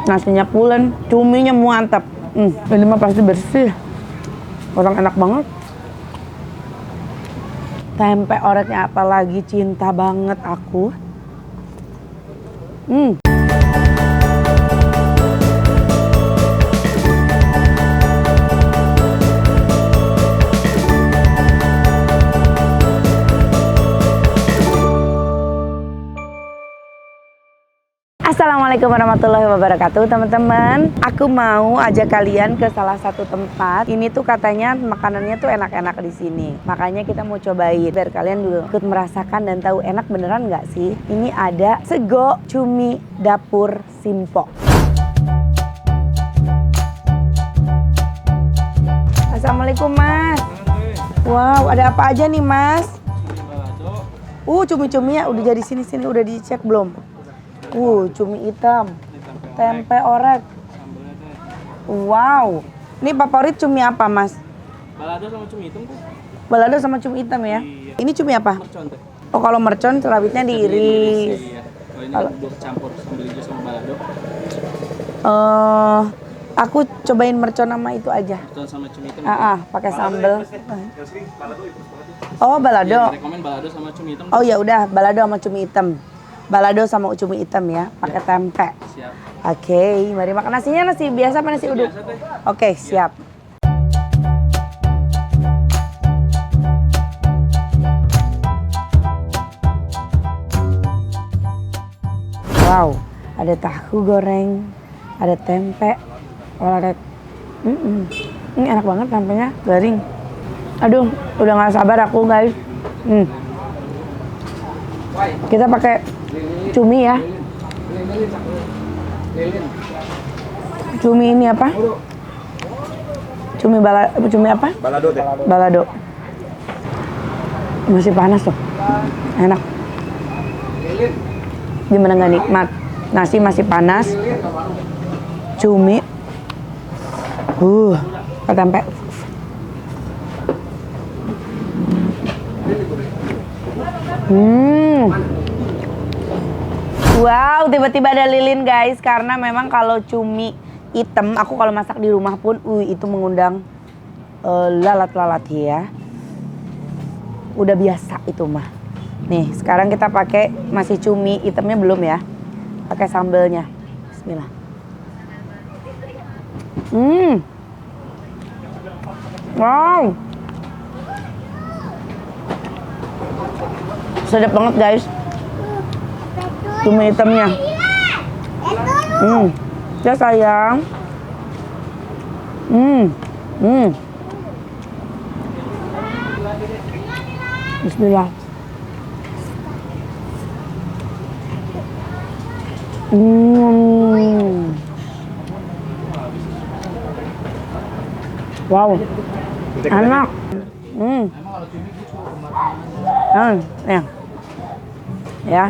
Nasinya pulen, cuminya mantap. Ini mah pasti bersih. Orang enak banget. Tempe oreknya apalagi cinta banget aku. Assalamualaikum warahmatullahi wabarakatuh teman-teman. Aku mau ajak kalian ke salah satu tempat. Ini tuh katanya makanannya tuh enak-enak di sini. Makanya kita mau cobain biar kalian juga ikut merasakan dan tahu enak beneran nggak sih. Ini ada Sego Cumi Dapur Simpok. Assalamualaikum Mas. Wow, ada apa aja nih Mas? Cumi-cumi ya udah jadi sini udah dicek belum? Cumi hitam, tempe orek. Wow, ini favorit cumi apa Mas? Balado sama cumi hitam tuh. Balado sama cumi hitam ya? Iya. Ini cumi apa? Mercon teh. Oh kalau mercon rawitnya diiris. Iya. Kalau ini buat campur sambal hijau sama balado. Aku cobain mercon sama itu aja. Mercon sama cumi hitam. Pakai sambal. Oh balado. Iya, rekomen balado sama cumi hitam. Oh ya udah balado sama cumi hitam. Balado sama cumi hitam ya, pakai tempe. Siap. Oke, mari makan nasinya nasi biasa apa nasi uduk? Oke, siap. Wow, ada tahu goreng, ada tempe, orek. Ini enak banget tempenya, garing. Aduh, udah nggak sabar aku guys. Kita pakai cumi ya. Cumi ini apa? Cumi apa? Balado deh. Balado. Masih panas tuh. Enak. Gimana nggak nikmat? Nasi masih panas. Cumi. Tempe. Wow, tiba-tiba ada lilin guys, karena memang kalau cumi hitam, aku kalau masak di rumah pun, itu mengundang lalat-lalat ya. Udah biasa itu mah. Nih, sekarang kita pakai masih cumi hitamnya belum ya, pakai sambelnya. Bismillah. Wow, sedap banget guys. Cumi hitamnya. Ya sayang. Bismillah. Wow. Enak. Ya.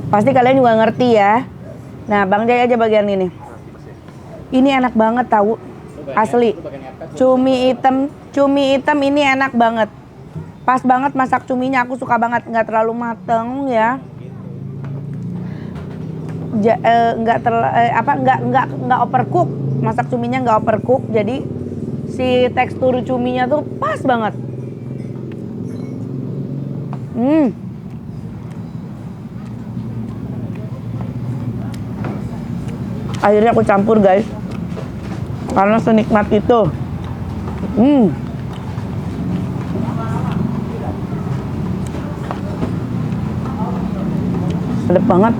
Pasti kalian juga ngerti ya. Nah, Bang Jay aja bagian ini. Ini enak banget tahu. Asli. Cumi hitam ini enak banget. Pas banget masak cuminya, aku suka banget, nggak terlalu mateng ya. Nggak overcook. Masak cuminya nggak overcook, jadi si tekstur cuminya tuh pas banget. Akhirnya aku campur guys, karena senikmat itu. Sedap banget.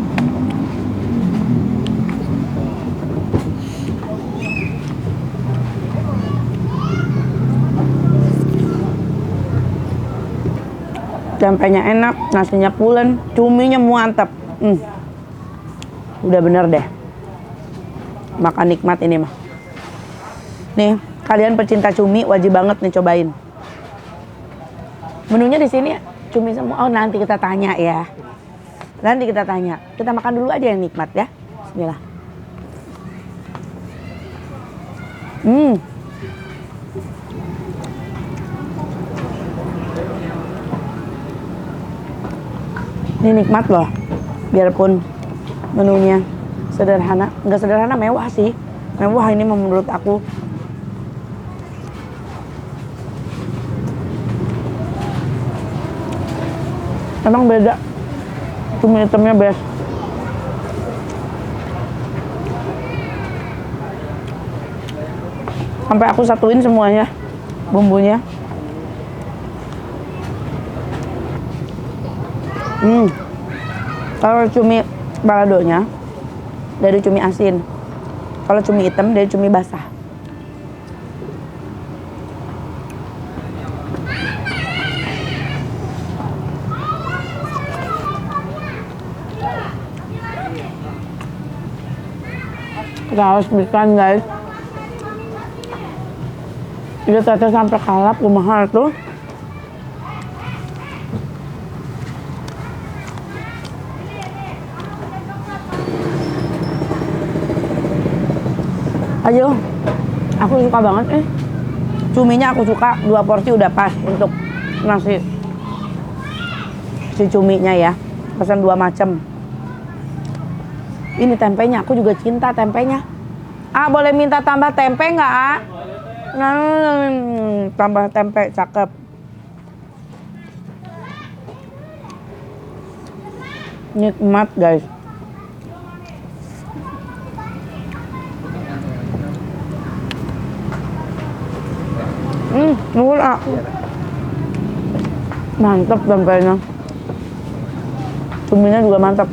Tempenya enak, nasinya pulen, cuminya mantap. Udah bener deh. Makan nikmat ini mah. Nih, kalian pecinta cumi wajib banget nih cobain. Menunya di sini cumi semua. Oh, nanti kita tanya ya. Nanti kita tanya. Kita makan dulu aja yang nikmat ya. Bismillah. Ini nikmat loh. Biarpun menunya Sederhana, nggak sederhana, mewah sih. Mewah ini menurut aku. Emang beda. Cumi hitamnya best. Sampai aku satuin semuanya bumbunya. Kalau cumi baladonya dari cumi asin. Kalau cumi hitam dari cumi basah. Kita harus bikin guys. Dia teteh sampai kalap, mahal tuh. Ayo, aku suka banget cuminya aku suka, 2 porsi udah pas untuk nasi si cuminya ya. Pesan 2 macam. Ini tempenya, aku juga cinta tempenya. Boleh minta tambah tempe nggak, tambah tempe, cakep. Nikmat guys. Nuhun mantap tempenya. Cuminya juga mantap.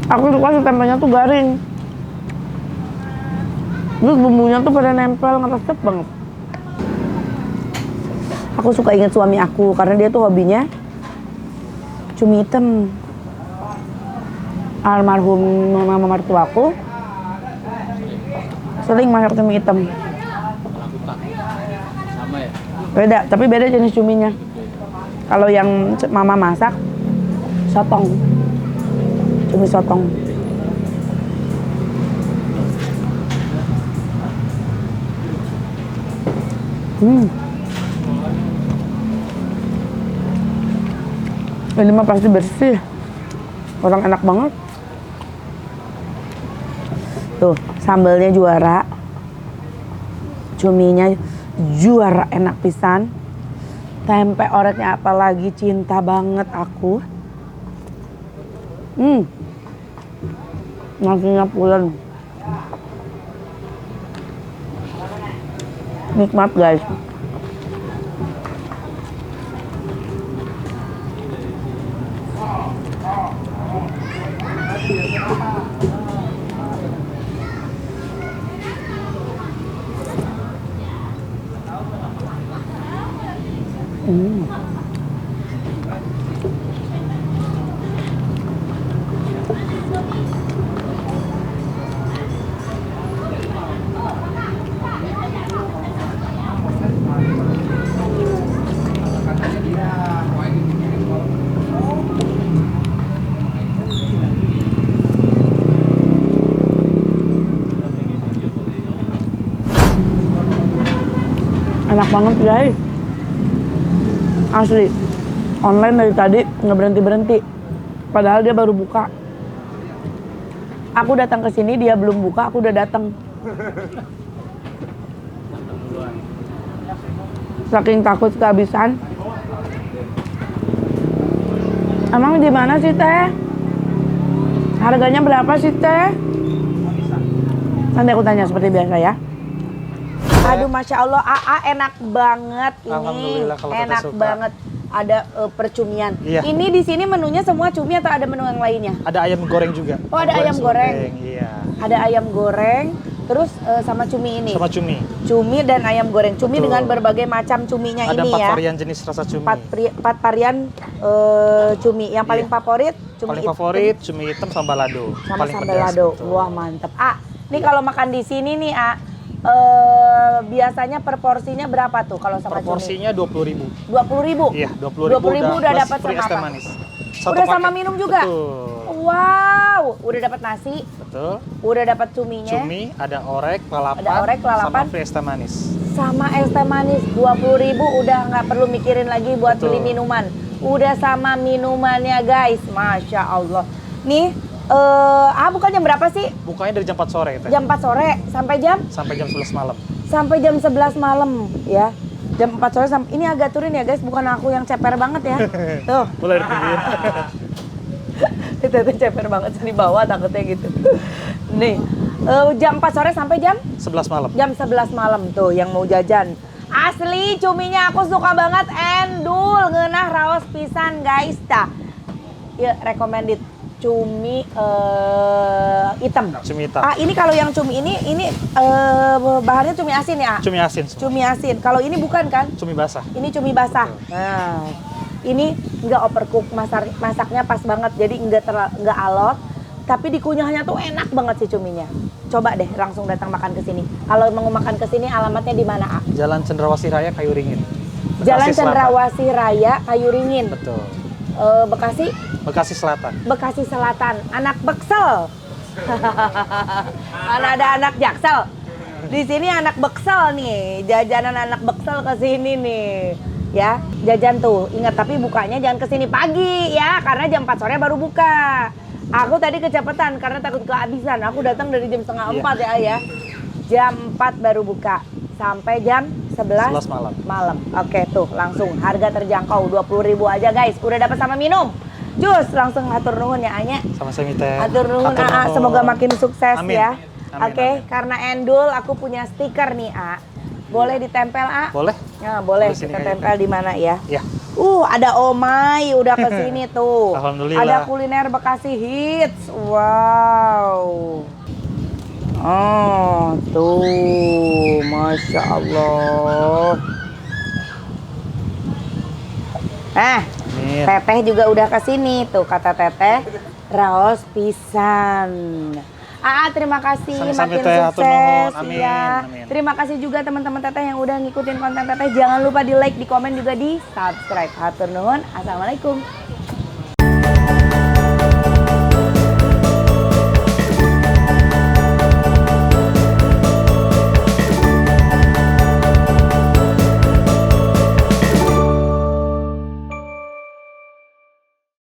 Aku suka sih tempenya tuh garing. Terus bumbunya tuh pada nempel, ngeresep banget. Aku suka ingat suami aku karena dia tuh hobinya cumi hitam. Almarhum mama mertuaku sering masak cumi hitam. Sama ya? Beda, tapi beda jenis cuminya. Kalau yang mama masak sotong. Cumi sotong. Ini mah pasti bersih. Orang enak banget. Tuh, sambalnya juara. Cuminya juara, enak pisan. Tempe oreknya apalagi, cinta banget aku. Nasinya pulen. Nikmat guys. Enak banget guys. Asli. Online dari tadi nggak berhenti-berhenti. Padahal dia baru buka. Aku datang ke sini, dia belum buka, aku udah datang. Saking takut kehabisan. Emang di mana sih teh? Harganya berapa sih teh? Nanti aku tanya seperti biasa ya. Aduh, Masya Allah, enak banget ini. Alhamdulillah kalau enak suka. banget. Ada percumian. Iya. Ini di sini menunya semua cumi atau ada menu yang lainnya? Ada ayam goreng juga. Oh, ada ayam goreng. Iya. Ada ayam goreng, terus sama cumi ini. Sama cumi. Cumi dan ayam goreng. Cumi Betul. dengan berbagai macam cuminya Ada ini 4 ya. varian jenis rasa cumi. 4 varian cumi. Yang paling Iya. favorit cumi Paling hitam favorit cumi hitam sama balado. sama Paling sambal pedas, lado. betul. Wah, mantep. Ini kalau makan di sini nih, biasanya per porsinya berapa tuh kalau sama cumi? Proporsinya 20.000. 20.000. Iya, 20.000 udah plus dapat free sama es teh apa? manis. Udah sama paket. minum juga? Betul. Wow, udah dapat nasi, Betul. udah dapat cuminya, Cumi, ada orek, lalapan, Ada orek, lalapan. sama free es teh manis. sama es teh manis. 20.000 udah nggak perlu mikirin lagi buat Betul. beli minuman. Udah sama minumannya guys, Masya Allah. Nih, bukan jam berapa sih? Bukanya dari jam 4 sore teh. Jam 4 sore sampai jam? Sampai jam 11 malam. Sampai jam 11 malam ya. Jam 4 sore sampai, ini agak turun ya guys, bukan aku yang ceper banget ya. Tuh. Boleh ditunjukin. Itu ceper banget di bawah takutnya gitu. Nih, jam 4 sore sampai jam? 11 malam. Jam 11 malam tuh yang mau jajan. Asli cuminya aku suka banget, endul, ngeunah raos pisan guys dah. Ya recommended cumi hitam. Cumi hitam. Ini kalau yang cumi ini bahannya cumi asin ya? Cumi asin semua. Cumi asin. Kalau ini bukan kan? Cumi basah. Ini cumi basah. Nah, ini nggak overcook, masaknya pas banget, jadi nggak alot. Tapi dikunyahnya tuh enak banget sih cuminya. Coba deh langsung datang makan ke sini. Kalau mau makan ke sini alamatnya di mana, A? Jalan Cendrawasih Raya, Kayu Ringin. Jalan Bekasi Selatan. Cendrawasih Raya, Kayu Ringin. Betul. Bekasi? Bekasi Selatan. Bekasi Selatan. Anak Beksel. Mana ada anak Jaksel. Di sini anak Beksel nih. Jajanan anak Beksel ke sini nih. Ya, jajan tuh. Ingat tapi bukanya jangan ke sini pagi ya, karena jam 4 sore baru buka. Aku tadi kecepatan karena takut kehabisan. Aku datang dari jam setengah 4 ya. Jam 4 baru buka sampai jam 11 malam. Oke tuh langsung harga terjangkau 20.000 aja guys. Udah dapat sama minum. Jus langsung hatur nuhun ya Anya. Sama-sama teh. Hatur nuhun A. Semoga makin sukses Amin. ya. Amin, Oke, amin. karena endul aku punya stiker nih A. Boleh ditempel A? Boleh? Nah, boleh Di sini kita kayaknya. tempel di mana ya? Ya. Ada Omai udah kesini tuh. Alhamdulillah. Ada kuliner Bekasi hits. Wow. Oh, tuh. Masya Allah. Amin. Teteh juga udah kesini tuh, kata Teteh. Raos pisan. Terima kasih, Sama-sama, makin Teh. Hatur sukses nuhun. Amin, ya. amin. Terima kasih juga teman-teman Teteh yang udah ngikutin konten Teteh. Jangan lupa di like, di komen juga di subscribe. Hatur nuhun. Assalamualaikum.